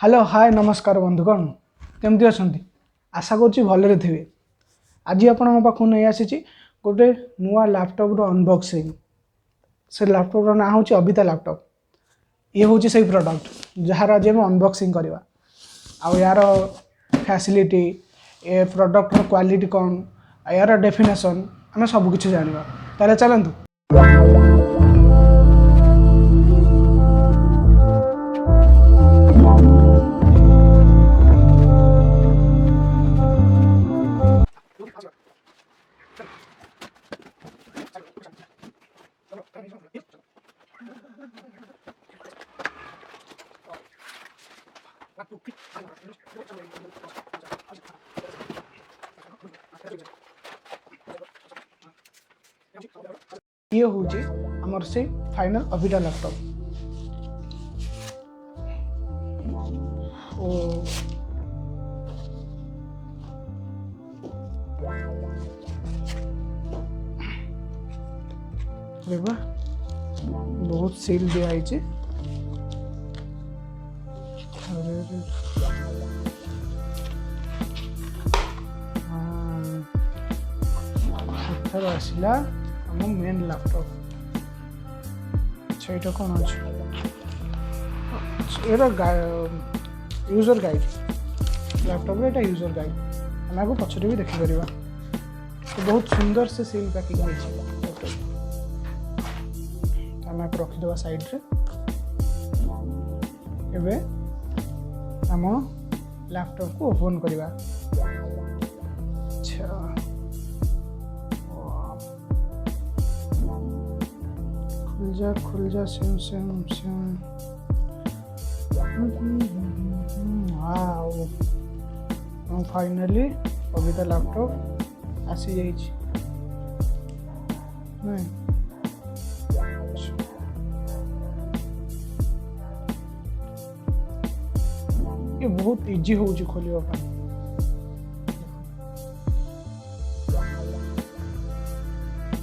Hello hi नमस्कार बंधुगण केमती अच्छा आशा करुँच भलरे थे। आज आपण पाखु नहीं आसी गोटे नुआ लैपटॉप अनबॉक्सिंग। से लैपटॉप ना हूँ अबिता लैपटॉप। ये हूँ से प्रोडक्ट जार आज आम अनबॉक्सिंग करवा आउ यार फैसिलिटी ए प्रोडक्ट क्वालिटी कौन यार डेफिनेशन आम सबकि जाना। ताले चलतु ये हूँ आमर से फाइनल अबिटा लैपटॉप। बहुत सील दिखाई आसला मेन लैपटॉप। अच्छा यहाँ कौन अच्छे यूजर गाइड लैपटॉप ये यूजर गाइड आम आपको पछरे भी देखिपर। तो बहुत सुंदर से सील पैकिंग लैपटॉप आम रखीद साइड रे। एबे आम लैपटॉप को ओपन करवा। अच्छा खुल जा same same same. Wow finally अबिता लैपटॉप आसी जाइए। ये बहुत इजी हो खोलिया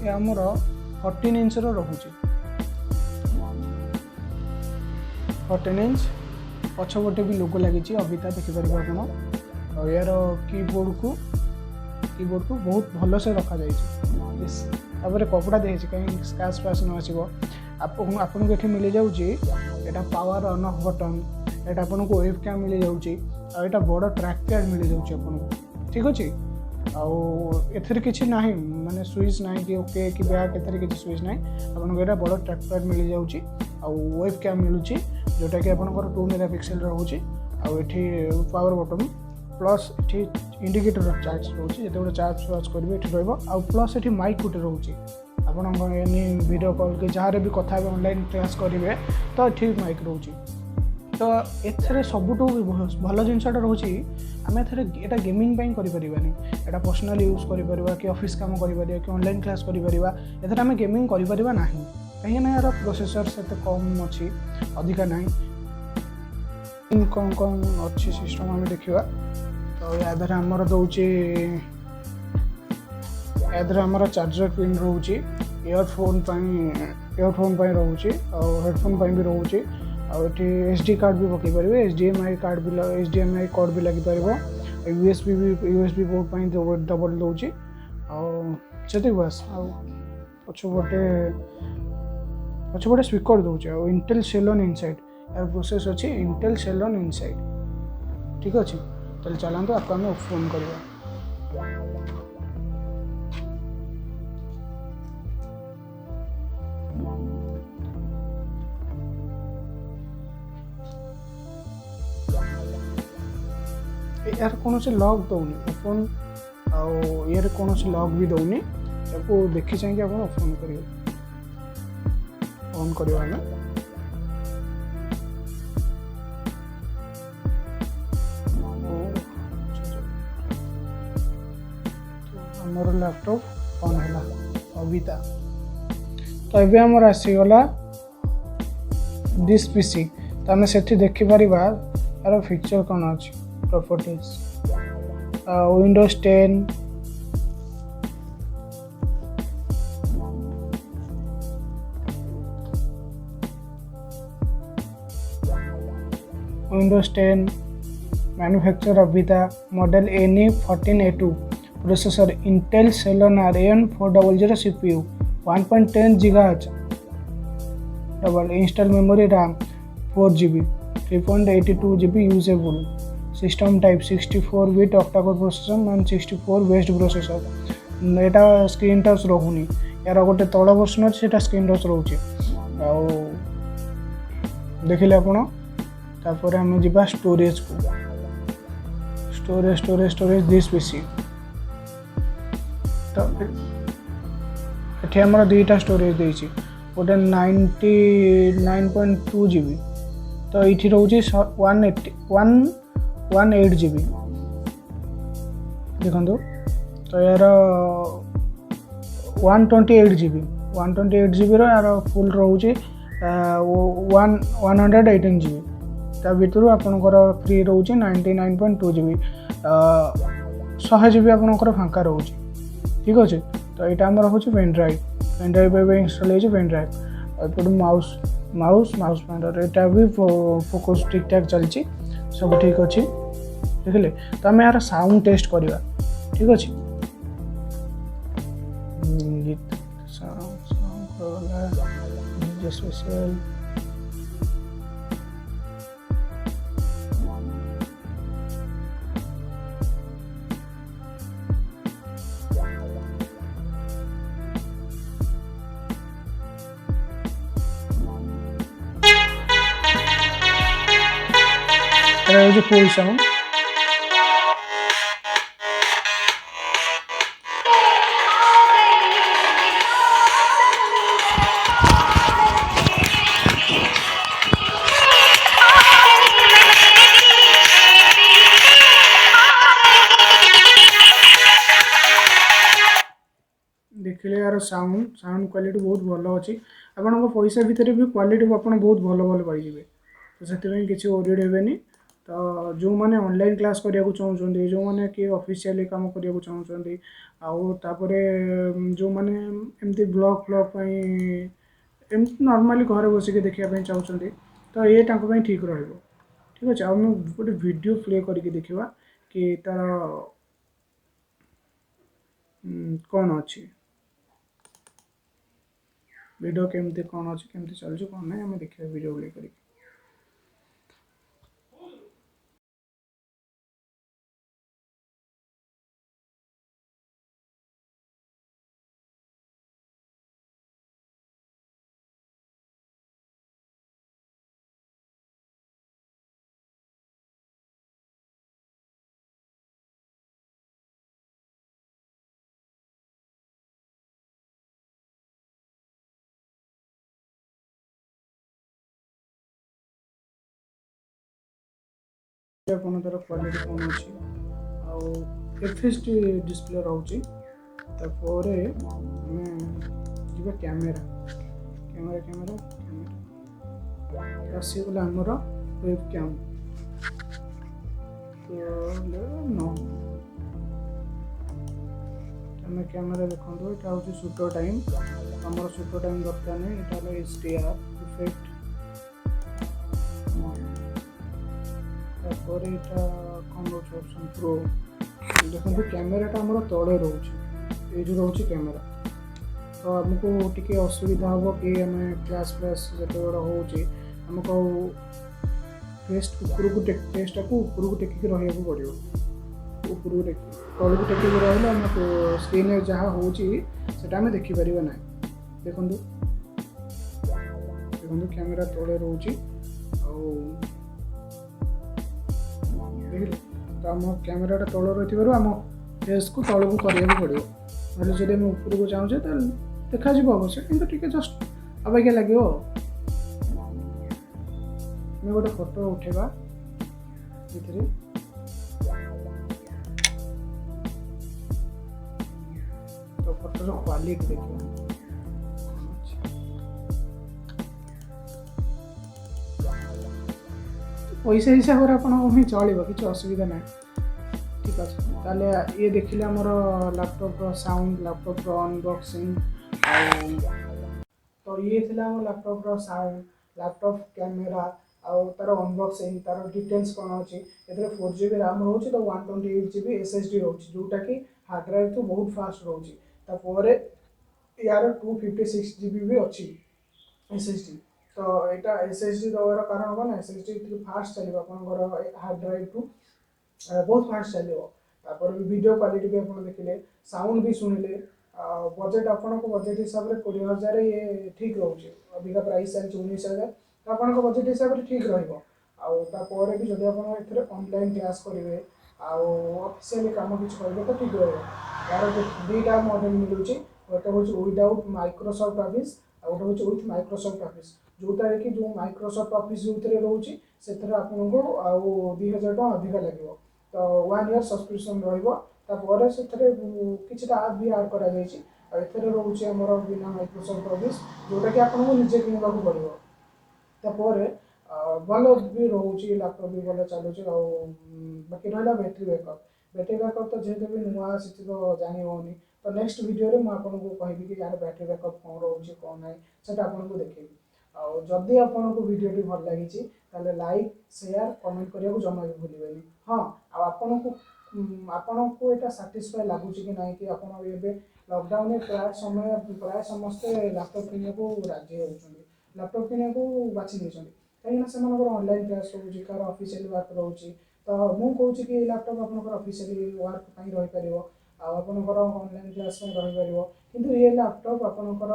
ये आमर 14 इंच रोचे। 14 इंच पछपटे भी लोगो लगी अबिता देखिपर आप। यार कीबोर्ड को बहुत भल से रखा जापर कपड़ा देखिए कहीं स्क्रैच फ्रैच न आसो। आपन को ये मिल जाऊँगी यहाँ पावर ऑन ऑफ बटन यहाँ आपन को वेब कैम मिल जाऊँगी आटा बड़ ट्रैक पैड मिल जाऊँगी आपको। ठीक अच्छे आउ किसी ना माने स्विच ना कि ओके कि बैक ए किसी स्विच ना आपको यहाँ बड़ ट्रैक पैड मिल जाऊँगी आउ वेब कैम मिलूँ जोटा कि आपंकर 2 मेगापिक्सेल रोचे। आठी पावर बटन प्लस ये इंडिकेटर चार्ज रोचे जो चार्ज वार्ज करेंगे ये रहा। प्लस ये माइक गोटे रोचे आप वीडियो कॉल के जहाँ भी कथा ऑनलाइन क्लास करेंगे तो ये माइक रोचे। तो एथेरे सबुठू भल जिनसा रोचे आम एटा गेमिंग करें यहाँ पर्सनाल यूज कर कि ऑफिस काम कर कि ऑनलाइन क्लास कर आम गेमिंग करें ना कहीं यार प्रोसेसर से कम अच्छी अधिका ना कौन कौन अच्छी सिस्टम आम देखा। तो याद आमर दौचे आमर चार्जर पिन रोचे इयरफोन रोचे हेडफोन भी रोचे एसडी कार्ड भी पकई पारे एचडीएमआई कोड भी लगी पार यूएसबी पोर्ट डबल दौचे आती बस पछपटे स्पीकर दौचे इंटेल सेलन इनसाइड यार प्रोसेस अच्छी इंटेल सेलन इनसाइड। ठीक अच्छे चल चलते आपको आम फोन करवा। यार कौन से लॉक दौनी फोन आर कौन से लॉक भी दौनी या देखी चाहिए आप फोन करेंगे ऑन करवा ना। आमर लैपटॉप ऑन है अबिता। तो ये आमर आसीगला दिस पीसी तो आम से देखिपर यार फीचर कौन अच्छी प्रॉपर्टीज विंडोज 10 विंडोज 10, मैन्युफैक्चर अभिता, model NE14A2, processor Intel Celeron RN400 CPU, 1.10 GHz, double install memory RAM 4 GB, 3.82 GB usable, system type 64 bit octa core processor 164 based processor. एटा स्क्रीन टच रहूनी, यार गोटे तल वर्जन अच्छे सेटा स्क्रीन टच रोचे। आउ देखिले आपण तापर हम जिबा स्टोरेज को, स्टोरेज दिस पीसी। तो एठी हमर दुईटा स्टोरेज देछि, गोटे 99.2 GB, तो ये रोचे 108 GB देखो। तो यार 128 GB यार फुल रोचे 118 GB। ता भीतर आपनकर फ्री रोचे 99.2 GB, 100 GB आपनकर फांका रोचे। ठीक अच्छे। तो यहाँ आम रोचे पेन ड्राइव इनस्टल हो पेन ड्राइव। एपटे माउस पॉइंटर यहाँ भी फोकस ठीक ठाक चलती, सब ठीक अच्छे। देखिले तो आम यार साउंड टेस्ट करवा। ठीक अच्छे। गीत स्पेशल फुल साउंड। देखिले यार साउंड क्वालिटी बहुत भल अच्छी। आपण पैसा भितर भी क्वालिटी आप बहुत भल पाइबे, तो से किसी ओरिड हेनी। तो जो मैंने ऑनलाइन क्लास करने चाहते, जो मैंने कि ऑफिशियली काम करने चाहते, आउे जो मैंने एमती ब्लॉग एमती नॉर्मली घर बसिक देखापी चाहते, तो ये ठीक रहा। ठीक अच्छे। आम गोटे वीडियो प्ले करके देखा कि तार कौन अच्छी वीडियो केमती कौन अच्छी केमती चलती कौन ना आम देखा वीडियो प्ले करके। तार क्वालिटी कौन अच्छी एफएचडी डिस्प्ले रोचे। तापर कैमेरा आसीगला आमर वेब कैम। तो कैमेरा देखो यहाँ हूँ शूटर टाइम, आम शूटर टाइम दरकार नहीं, यहाँ HDR इफेक्ट। तापर यहाँ कौन रोचे ऑप्शन प्रो। देखो कैमेराटा आम तले रोचे, ये रोचे कैमेरा। तो आमको टी असुविधा हम कि आम क्लास जो होचे आमको टेस्ट टेस्टा को ऊपर को टेकिक रहा पड़ो। ऊपर तल को टेकिक रहा आम स्क्रीन जहाँ होता देखिपर ना। देखो कैमेरा तले रोचे तो आम कैमेराटा तल रही आम फेस को तल को करने पड़ो। ना जब आम ऊपर को चाहूचे तो देखा अवश्य, कि जस्ट अबाग्या लगे। गोटे फोटो उठेगा ये तो फोटोर क्वालिटी देखिए पैसा हिसाब से आपन चलो कि असुविधा ना। ठीक अच्छे। ताले ये देखिले आमर लैपटॉप साउंड, लैपटॉप अनबॉक्सिंग। तो ये थिला आम लैपटॉप साउंड, लैपटॉप कैमेरा, तार अनबॉक्सिंग तार डिटेल्स कौन अच्छी ए 4GB रैम रोचे तो 128GB SSD रोचे जोटा कि हार्ड ड्राइव तो बहुत फास्ट रोचे यार 256GB भी अच्छी SSD तो यहाँ SSD दबार कारण कौन SSD फास्ट चलो आप हार्ड ड्राइव टू बहुत फास्ट चलो तापर वीडियो क्वालिटी भी आप देखिले साउंड भी शुणिले बजेट आपन बजेट हिसाब से 20,000 ये ठीक रोचे अबिका प्राइस चलती 19,000 तो आपन बजेट हिसाब से ठीक रहा भी जब आप ऑनलाइन क्लास करेंगे ऑफिशियल काम किसी करेंगे तो ठीक रहा यार दुईटा मॉडल मिलूँ गोटे हूँ विदाउट माइक्रोसॉफ्ट ऑफिस आ गोटे हूँ विथ माइक्रोसॉफ्ट ऑफिस जोटा कि जो माइक्रोसॉफ्ट ऑफिस जो रोचे से आपको 2,000 टଙ୍କା अधिक लगे तो 1 ईयर सब्सक्रिप्शन रहा से किसी आप भी आड कर रोचे आमर बिना माइक्रोसॉफ्ट ऑफिस जोटा कि आपको निजे कि पड़ो तापर भल भी रोचे लैपटॉप भी भल चलुचे बाकी रहा बैटेरी बैकअप तो जेहेतु भी नुआ आसी तो जानी होनी तो नेक्स्ट वीडियो रे आपको कहबी कि यार बैटेरी बैकअप कौन रोचे कौन ना से आपको देखेबी जदि आपको वीडियो भल लगी लाइक शेयर कमेंट करने को जमा भी भूलें हाँ आपन को यहाँ साटिस्फाई लगुच कि ना कि आप लॉकडाउन प्राय समय प्राय समस्ते लैपटॉप किने को राजी होती लैपटॉप किने को बाछि कहीं से ऑनलाइन क्लास रोचे कार ऑफिशियल वर्क रोचे तो मुझे कहूँ कि लैपटॉप आप ऑफिशियल वर्क रही आपंकर ऑनलाइन क्लास रही किंतु ये लैपटॉप आपंकर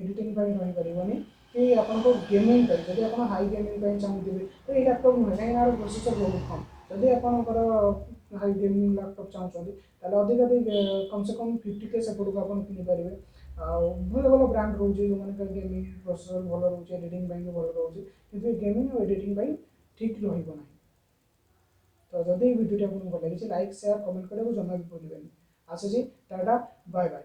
एडिटिंग रही पारनी कि आपको गेमिंग जब आप हाई गेमिंग चाहूँगे तो ये लैपटॉप नुहे कहीं यार प्रोसेसर बहुत कम जदि आपंकर हाई गेमिंग लैपटॉप चाहते अधिक अधिक कम से कम 50K सेपट को आप किनीपर भल भल ब्रांड रोचे जो मैंने गेमिंग प्रोसेसर भल रोचे एडिटिंग भी भल रोचे कि गेमिंग और एडिटिंग ठीक रहा तो जब वीडियो आपको भल लगी लाइक शेयर कमेंट करने को जमा भी भूलें आसूँ टाटा बाय बाय।